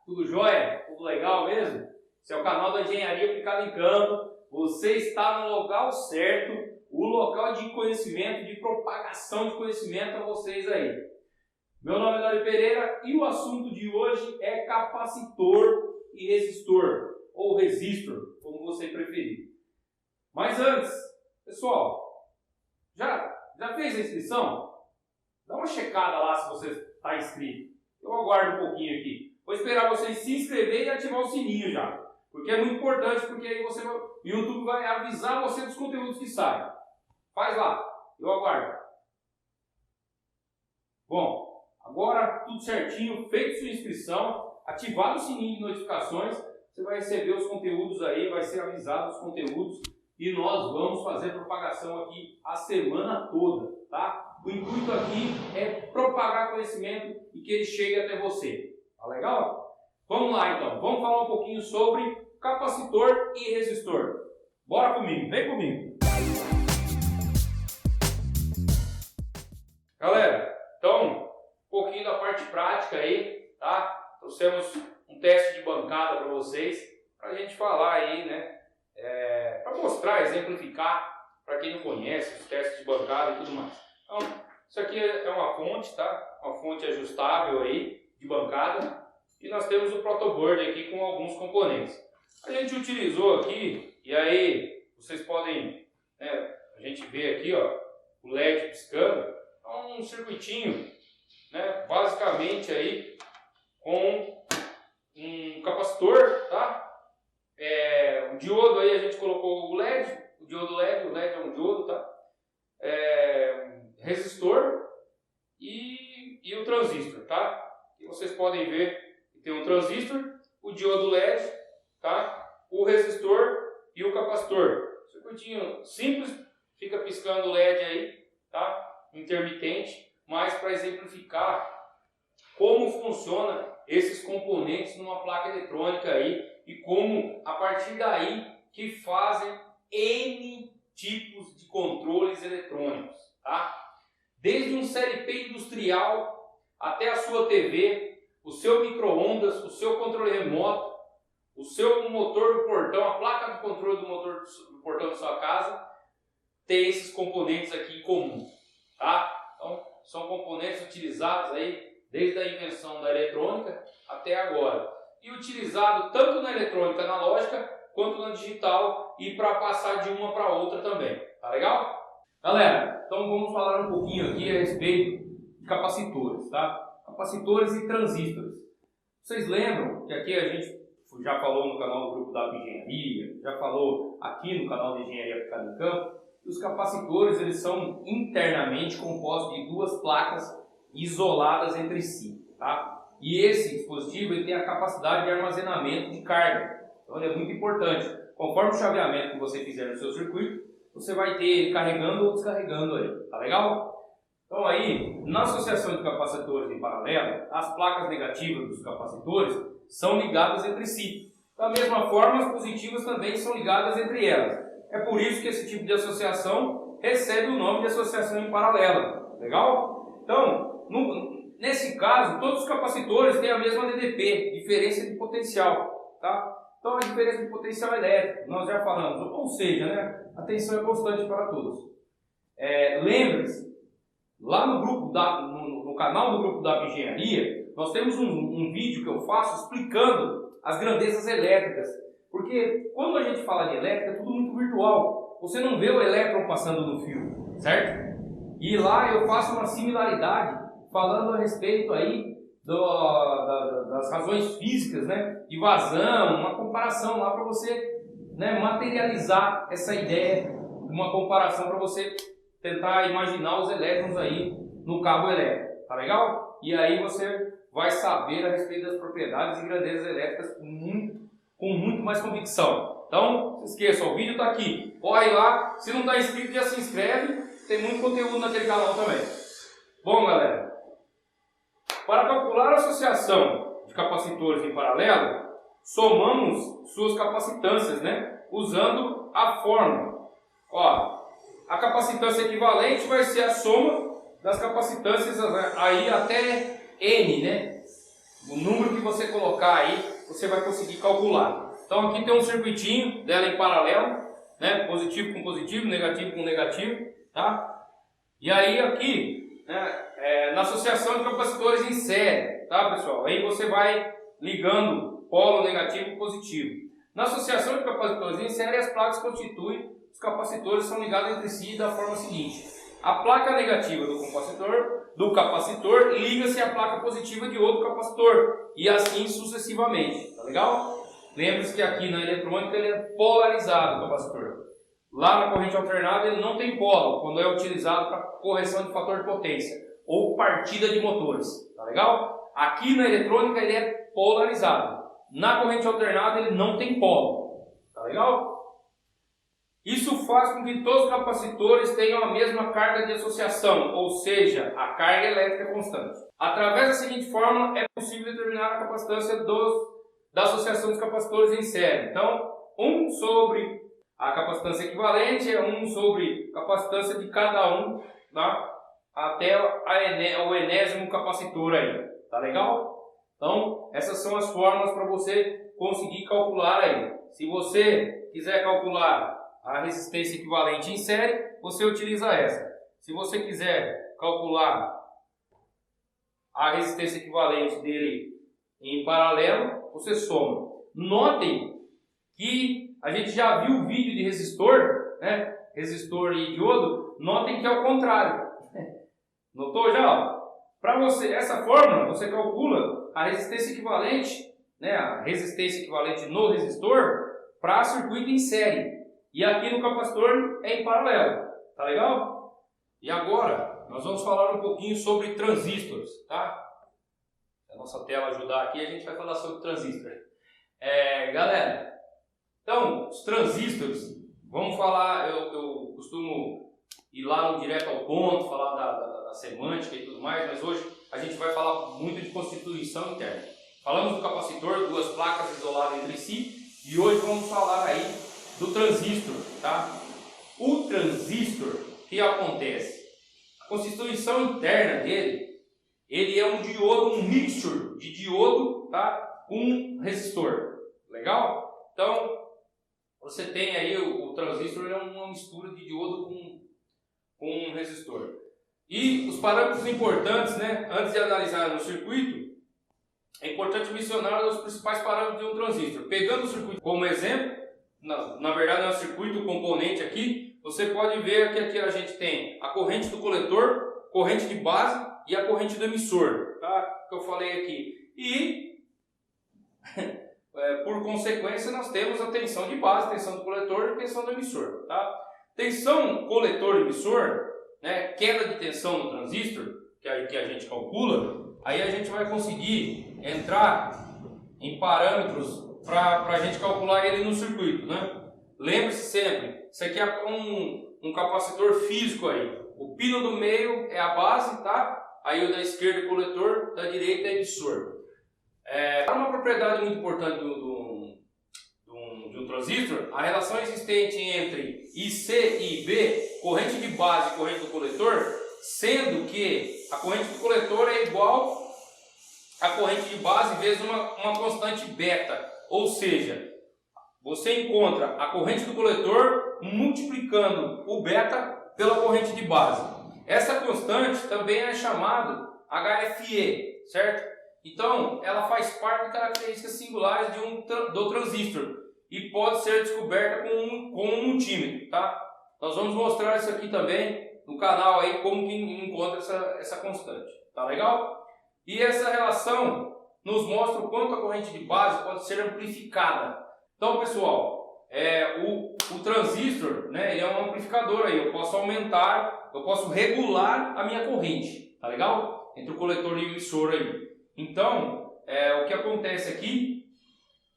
Tudo jóia? Tudo legal mesmo? Esse é o canal da Engenharia Aplicada em Campo. Você está no local certo, o local de conhecimento, de propagação de conhecimento a vocês aí. Meu nome é Dário Pereira e o assunto de hoje é capacitor e resistor, ou resistor, como você preferir. Mas antes, pessoal, já fez a inscrição? Dá uma checada lá se você está inscrito. Eu aguardo um pouquinho aqui. Vou esperar vocês se inscrever e ativar o sininho já. Porque é muito importante, porque aí o YouTube vai avisar você dos conteúdos que saem. Faz lá, eu aguardo. Bom, agora tudo certinho, feito sua inscrição, ativado o sininho de notificações, você vai receber os conteúdos aí, vai ser avisado os conteúdos e nós vamos fazer propagação aqui a semana toda, tá? O intuito aqui é propagar conhecimento e que ele chegue até você. Tá legal? Vamos lá então, vamos falar um pouquinho sobre capacitor e resistor. Bora comigo, vem comigo. Galera, então, um pouquinho da parte prática aí, tá? Trouxemos um teste de bancada para vocês, para a gente falar aí, né? Para mostrar, exemplificar, para quem não conhece, os testes de bancada e tudo mais. Então, isso aqui é uma fonte, tá? Uma fonte ajustável aí, de bancada. E nós temos o protoboard aqui com alguns componentes. A gente utilizou aqui, e aí vocês podem, né, a gente vê aqui, ó, o LED piscando, um circuitinho, né, basicamente aí com um capacitor, tá? O diodo aí a gente colocou o LED, o LED é um diodo, tá? Resistor e o transistor, tá? E vocês podem ver que tem um transistor, o diodo LED, tá? O resistor e o capacitor. Circuitinho simples, fica piscando o LED aí, tá? Intermitente, mas para exemplificar como funciona esses componentes numa placa eletrônica aí e como a partir daí que fazem N tipos de controles eletrônicos, tá? Desde um CLP industrial até a sua TV, o seu micro-ondas, o seu controle remoto, o seu motor do portão, a placa de controle do motor do portão da sua casa, tem esses componentes aqui em comum, tá? Então, são componentes utilizados aí desde a invenção da eletrônica até agora. E utilizado tanto na eletrônica analógica quanto na digital e para passar de uma para outra também. Tá legal? Galera, então vamos falar um pouquinho aqui a respeito de capacitores, tá? Capacitores e transistores. Vocês lembram que aqui a gente já falou no canal do Grupo da Engenharia, já falou aqui no canal de Engenharia Aplicada em Campo, que os capacitores eles são internamente compostos de duas placas isoladas entre si, tá? E esse dispositivo ele tem a capacidade de armazenamento de carga, então ele é muito importante. Conforme o chaveamento que você fizer no seu circuito, você vai ter ele carregando ou descarregando aí, tá legal? Então aí, na associação de capacitores em paralelo, as placas negativas dos capacitores são ligadas entre si. Da mesma forma, as positivas também são ligadas entre elas. É por isso que esse tipo de associação recebe o nome de associação em paralelo. Legal? Então, nesse caso, todos os capacitores têm a mesma DDP, diferença de potencial. Tá? Então, a diferença de potencial elétrico, nós já falamos. Ou seja, né, a tensão é constante para todos. Lembre-se, lá no canal do Grupo da Engenharia, nós temos um vídeo que eu faço explicando as grandezas elétricas. Porque quando a gente fala de elétrica, é tudo muito virtual. Você não vê o elétron passando no fio, certo? E lá eu faço uma similaridade falando a respeito aí das razões físicas, né? De vazão, uma comparação lá para você, né, materializar essa ideia, uma comparação para você tentar imaginar os elétrons aí no cabo elétrico, tá legal? E aí você vai saber a respeito das propriedades e grandezas elétricas com muito mais convicção. Então, não se esqueça, o vídeo está aqui. Corre lá, se não está inscrito já se inscreve, tem muito conteúdo naquele canal também. Bom, galera, para calcular a associação de capacitores em paralelo, somamos suas capacitâncias, né? Usando a fórmula. Ó, a capacitância equivalente vai ser a soma das capacitâncias aí até N, né? O número que você colocar aí, você vai conseguir calcular. Então aqui tem um circuitinho dela em paralelo, né? Positivo com positivo, negativo com negativo, tá? E aí aqui, né, na associação de capacitores em série, tá, pessoal? Aí você vai ligando polo negativo e positivo. Na associação de capacitores em série, as placas constituem, os capacitores são ligados entre si da forma seguinte: a placa negativa do capacitor liga-se à placa positiva de outro capacitor e assim sucessivamente, tá legal? Lembre-se que aqui na eletrônica ele é polarizado o capacitor. Lá na corrente alternada ele não tem polo quando é utilizado para correção de fator de potência ou partida de motores, tá legal? Aqui na eletrônica ele é polarizado. Na corrente alternada ele não tem polo, tá legal? Isso faz com que todos os capacitores tenham a mesma carga de associação, ou seja, a carga elétrica constante. Através da seguinte fórmula é possível determinar a capacitância da associação dos capacitores em série. Então, 1 sobre a capacitância equivalente é 1 sobre a capacitância de cada um, tá? Até o enésimo capacitor aí, tá legal? Então, essas são as fórmulas para você conseguir calcular aí. Se você quiser calcular a resistência equivalente em série, você utiliza essa. Se você quiser calcular a resistência equivalente dele em paralelo, você soma. Notem que a gente já viu o vídeo de resistor, né? Resistor e diodo. Notem que é o contrário. Notou já? Para você, essa fórmula, você calcula a resistência equivalente, né? A resistência equivalente no resistor para circuito em série. E aqui no capacitor é em paralelo, tá legal? E agora nós vamos falar um pouquinho sobre transistores, tá? Se a nossa tela ajudar aqui, a gente vai falar sobre transistores. Galera, então os transistores, vamos falar, eu costumo ir lá no direto ao ponto, falar da semântica e tudo mais, mas hoje a gente vai falar muito de constituição interna. Falamos do capacitor, duas placas isoladas entre si, e hoje vamos falar aí do transistor, tá? O transistor, o que acontece? A constituição interna dele, ele é um diodo, um mixture de diodo, tá? Com resistor, legal? Então, você tem aí o transistor, é uma mistura de diodo com um resistor. E os parâmetros importantes, né? Antes de analisar no circuito, é importante mencionar os principais parâmetros de um transistor. Pegando o circuito como exemplo, na verdade é um circuito componente aqui, você pode ver que aqui a gente tem a corrente do coletor, corrente de base e a corrente do emissor, tá? Que eu falei aqui. E por consequência nós temos a tensão de base, tensão do coletor e tensão do emissor, tá? Tensão coletor-emissor, né? Queda de tensão no transistor, que a gente calcula, aí a gente vai conseguir entrar em parâmetros para a gente calcular ele no circuito, né? Lembre-se sempre, isso aqui é um capacitor físico aí. O pino do meio é a base, tá? Aí o da esquerda é o coletor, da direita é emissor. Uma propriedade muito importante de um transistor, a relação existente entre IC e IB, corrente de base e corrente do coletor, sendo que a corrente do coletor é igual à corrente de base vezes uma constante beta. Ou seja, você encontra a corrente do coletor multiplicando o beta pela corrente de base. Essa constante também é chamada HFE, certo? Então, ela faz parte de características singulares do transistor e pode ser descoberta com um multímetro, tá? Nós vamos mostrar isso aqui também no canal aí, como que encontra essa constante, tá legal? E essa relação nos mostra o quanto a corrente de base pode ser amplificada. Então, pessoal, o transistor, né, ele é um amplificador aí. Eu posso aumentar, eu posso regular a minha corrente, tá legal? Entre o coletor e o emissor aí. Então, o que acontece aqui,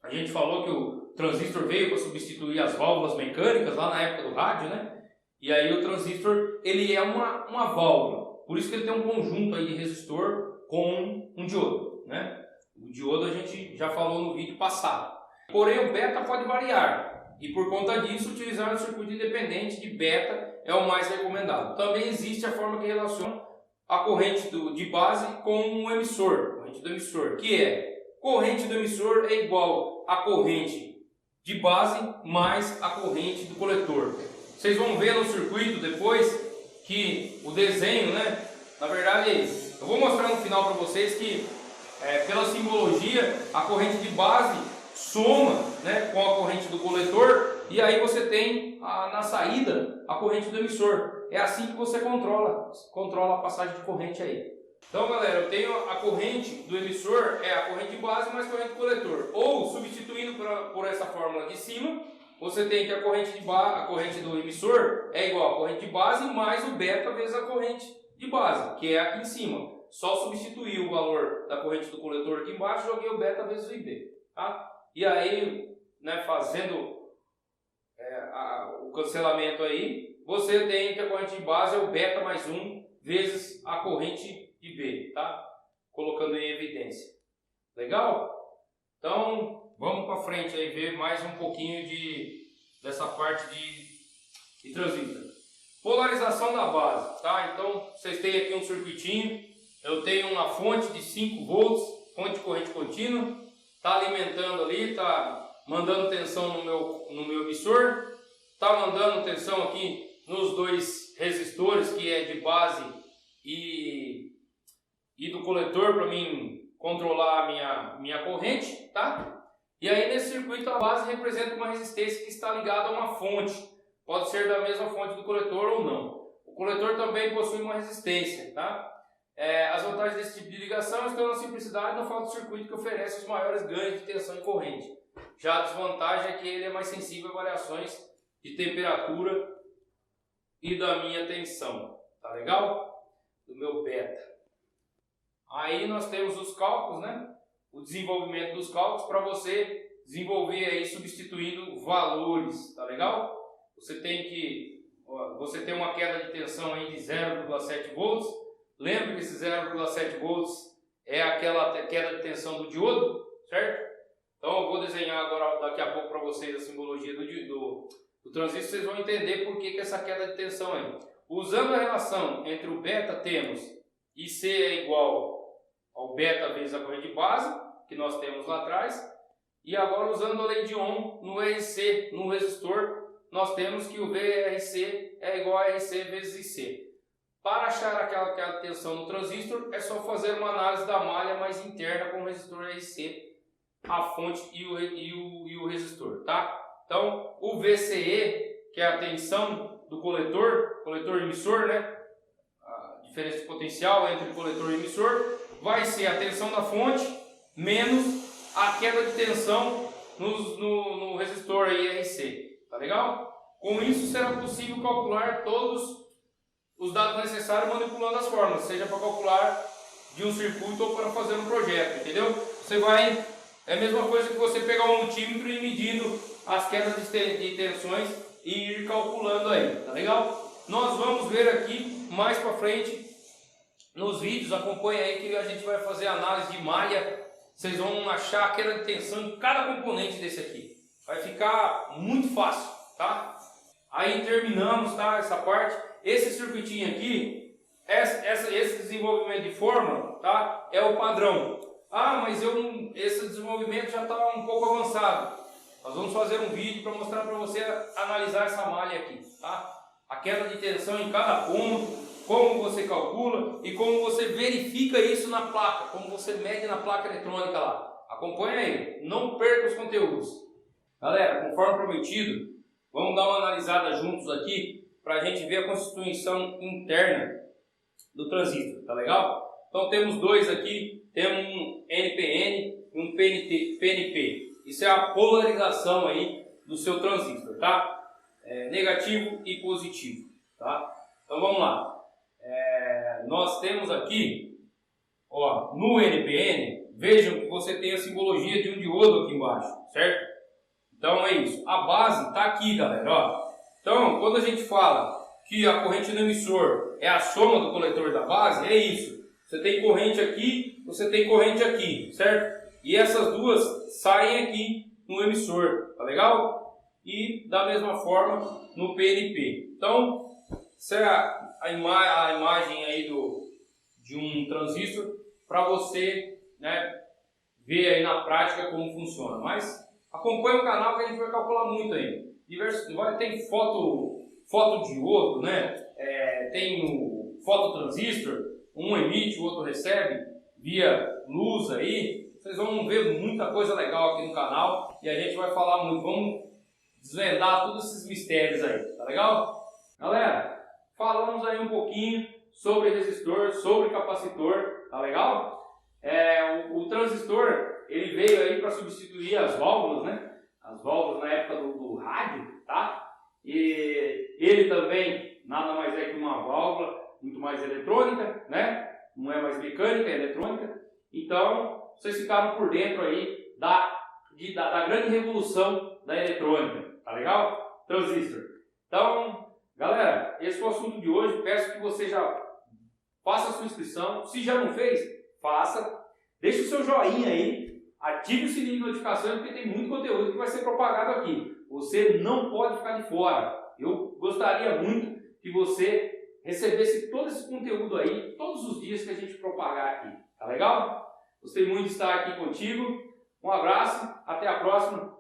a gente falou que o transistor veio para substituir as válvulas mecânicas lá na época do rádio, né? E aí o transistor, ele é uma válvula. Por isso que ele tem um conjunto aí de resistor com um diodo, né? O diodo a gente já falou no vídeo passado. Porém, o beta pode variar. E por conta disso, utilizar um circuito independente de beta é o mais recomendado. Também existe a forma que relaciona a corrente de base com o emissor. A corrente do emissor, que é corrente do emissor é igual a corrente de base mais a corrente do coletor. Vocês vão ver no circuito depois que o desenho, né, na verdade é isso. Eu vou mostrar no final para vocês que pela simbologia a corrente de base soma, né, com a corrente do coletor e aí você tem na saída a corrente do emissor. É assim que você controla a passagem de corrente aí. Então, galera, eu tenho a corrente do emissor, é a corrente de base mais a corrente do coletor. Ou, substituindo por essa fórmula de cima, você tem que a corrente do emissor é igual a corrente de base mais o beta vezes a corrente de base, que é aqui em cima. Só substituir o valor da corrente do coletor aqui embaixo, joguei o beta vezes o IB. Tá? E aí, né, fazendo o cancelamento aí, você tem que a corrente de base é o beta mais 1 vezes a corrente de B, tá? Colocando em evidência. Legal? Então, vamos para frente aí ver mais um pouquinho dessa parte de transistor. Polarização da base, tá? Então, vocês têm aqui um circuitinho. Eu tenho uma fonte de 5 volts, fonte de corrente contínua. Tá alimentando ali, tá mandando tensão no meu emissor. Tá mandando tensão aqui nos dois resistores, que é de base e do coletor, para mim controlar a minha corrente, tá? E aí nesse circuito a base representa uma resistência que está ligada a uma fonte. Pode ser da mesma fonte do coletor ou não. O coletor também possui uma resistência, tá? As vantagens desse tipo de ligação estão na simplicidade e na falta de circuito que oferece os maiores ganhos de tensão e corrente. Já a desvantagem é que ele é mais sensível a variações de temperatura e da minha tensão. Tá legal? Do meu beta. Aí nós temos os cálculos, né? O desenvolvimento dos cálculos para você desenvolver aí substituindo valores, tá legal? Você tem uma queda de tensão aí de 0,7 volts. Lembra que esse 0,7 volts é aquela queda de tensão do diodo, certo? Então eu vou desenhar agora daqui a pouco para vocês a simbologia do transistor, vocês vão entender por que essa queda de tensão aí. Usando a relação entre o beta temos IC é igual ao beta vezes a corrente de base, que nós temos lá atrás. E agora usando a lei de Ohm no RC, no resistor, nós temos que o VRC é igual a RC vezes IC. Para achar aquela tensão no transistor, é só fazer uma análise da malha mais interna com o resistor RC, a fonte e o resistor, tá? Então, o VCE, que é a tensão do coletor emissor, né? A diferença de potencial entre coletor e emissor, vai ser a tensão da fonte menos a queda de tensão no resistor IRC, tá legal? Com isso será possível calcular todos os dados necessários manipulando as fórmulas, seja para calcular de um circuito ou para fazer um projeto, entendeu? É a mesma coisa que você pegar um multímetro e ir medindo as quedas de tensões e ir calculando aí, tá legal? Nós vamos ver aqui mais para frente nos vídeos, acompanha aí que a gente vai fazer análise de malha. Vocês vão achar a queda de tensão em cada componente desse aqui. Vai ficar muito fácil, tá? Aí terminamos, tá? Essa parte. Esse circuitinho aqui, esse desenvolvimento de fórmula, tá? É o padrão. Ah, mas esse desenvolvimento já está um pouco avançado. Nós vamos fazer um vídeo para mostrar para você analisar essa malha aqui, tá? A queda de tensão em cada ponto, como você calcula e como você verifica isso na placa, como você mede na placa eletrônica lá. Acompanha aí, não perca os conteúdos. Galera, conforme prometido, vamos dar uma analisada juntos aqui para a gente ver a constituição interna do transistor, tá legal? Então temos dois aqui, temos um NPN e um PNP. Isso é a polarização aí do seu transistor, tá? Negativo e positivo, tá? Então vamos lá. Nós temos aqui, ó, no NPN, vejam que você tem a simbologia de um diodo aqui embaixo, certo? Então é isso. A base está aqui, galera, ó. Então, quando a gente fala que a corrente do emissor é a soma do coletor da base, é isso. Você tem corrente aqui, você tem corrente aqui, certo? E essas duas saem aqui no emissor, tá legal? E da mesma forma no PNP. Então, essa é a imagem aí de um transistor para você, né, ver aí na prática como funciona. Mas acompanha o canal que a gente vai calcular muito aí. Tem fotodiodo, né? Tem o fototransistor, um emite, o outro recebe via luz aí. Vocês vão ver muita coisa legal aqui no canal e a gente vai falar muito. Vamos desvendar todos esses mistérios aí, tá legal? Galera, falamos aí um pouquinho sobre resistor, sobre capacitor, tá legal? O transistor, ele veio aí para substituir as válvulas, né? As válvulas na época do rádio, tá? E ele também nada mais é que uma válvula muito mais eletrônica, né? Não é mais mecânica, é eletrônica. Então, vocês ficaram por dentro aí da grande revolução da eletrônica, tá legal? Transistor. Então, galera, esse foi o assunto de hoje. Peço que você já faça a sua inscrição. Se já não fez, faça. Deixe o seu joinha aí. Ative o sininho de notificações, porque tem muito conteúdo que vai ser propagado aqui. Você não pode ficar de fora. Eu gostaria muito que você recebesse todo esse conteúdo aí, todos os dias que a gente propagar aqui. Tá legal? Gostei muito de estar aqui contigo. Um abraço, até a próxima.